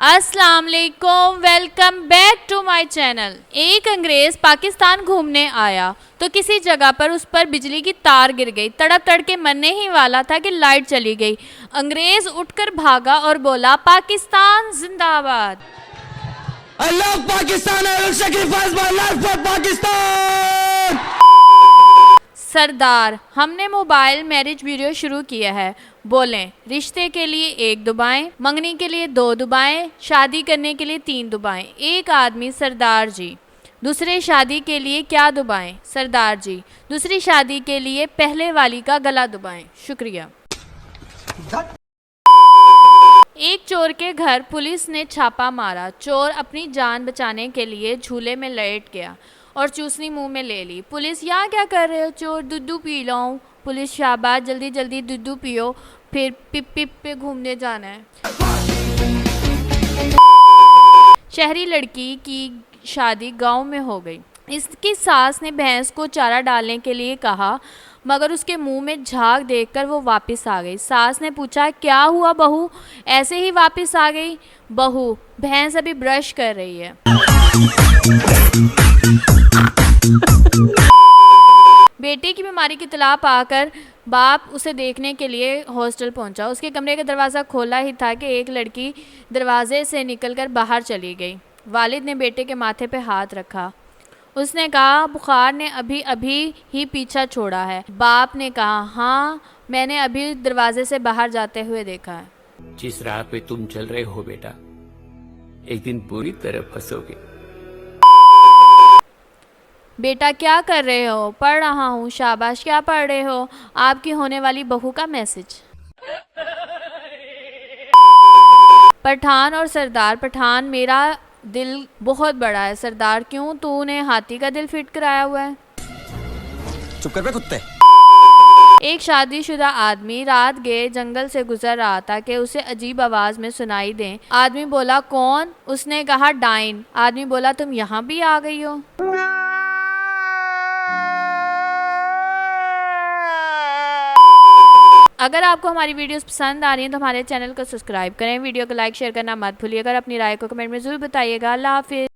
अस्सलाम वालेकुम, welcome back to my channel. एक अंग्रेज पाकिस्तान घूमने आया तो किसी जगह पर उस पर बिजली की तार गिर गई। तड़प तड़के मरने ही वाला था कि लाइट चली गई। अंग्रेज उठकर भागा और बोला, पाकिस्तान जिंदाबाद। I love Pakistan. I will sacrifice my life for Pakistan. सरदार, हमने मोबाइल मैरिज ब्यूरो शुरू किया है। बोलें, रिश्ते के लिए 1 दुबाएं, मंगनी के लिए 2 दुबाएं, शादी करने के लिए 3 दुबाएं। एक आदमी, सरदार जी, दूसरे शादी के लिए क्या दुबाएं? सरदार जी, दूसरी शादी के लिए पहले वाली का गला दुबाएं। शुक्रिया। एक चोर के घर पुलिस ने छापा मारा। चोर अपनी जान बचाने के लिए झूले में लेट गया और चूसनी मुंह में ले ली। पुलिस, यहाँ क्या कर रहे हो? चोर, दूधू पी लाऊं? पुलिस, शाबाश, जल्दी जल्दी दूधू पियो, फिर पिप पिप पे घूमने जाना है। शहरी लड़की की शादी गांव में हो गई। इसकी सास ने भैंस को चारा डालने के लिए कहा, मगर उसके मुंह में झाग देखकर वो वापस आ गई। सास ने पूछा, क्या हुआ बहू, ऐसे ही वापस आ गई? बहू, भैंस अभी ब्रश कर रही है। बेटे की बीमारी की इत्तला पाकर बाप उसे देखने के लिए हॉस्टल पहुंचा। उसके कमरे का दरवाज़ा खोला ही था कि एक लड़की दरवाजे से निकलकर बाहर चली गई। वालिद ने बेटे के माथे पे हाथ रखा। उसने कहा, बुखार ने अभी अभी ही पीछा छोड़ा है। बाप ने कहा, हाँ, मैंने अभी दरवाजे से बाहर जाते हुए देखा है। जिस राह पे तुम चल रहे हो बेटा, एक दिन पूरी तरह फंसोगे। बेटा, क्या कर रहे हो? पढ़ रहा हूँ। शाबाश, क्या पढ़ रहे हो? आपकी होने वाली बहू का मैसेज। पठान और सरदार। पठान, मेरा दिल बहुत बड़ा है। सरदार, क्यों? तूने हाथी का दिल फिट कराया हुआ है। चुप कर बे कुत्ते। एक शादीशुदा आदमी रात गए जंगल से गुजर रहा था कि उसे अजीब आवाज में सुनाई दे। आदमी बोला, कौन? उसने कहा, डाइन। आदमी बोला, तुम यहाँ भी आ गई हो? अगर आपको हमारी वीडियोस पसंद आ रही हैं तो हमारे चैनल को सब्सक्राइब करें। वीडियो को लाइक शेयर करना मत भूलिएगा। अगर अपनी राय को कमेंट में ज़रूर बताइएगा। अल्लाह हाफिज़।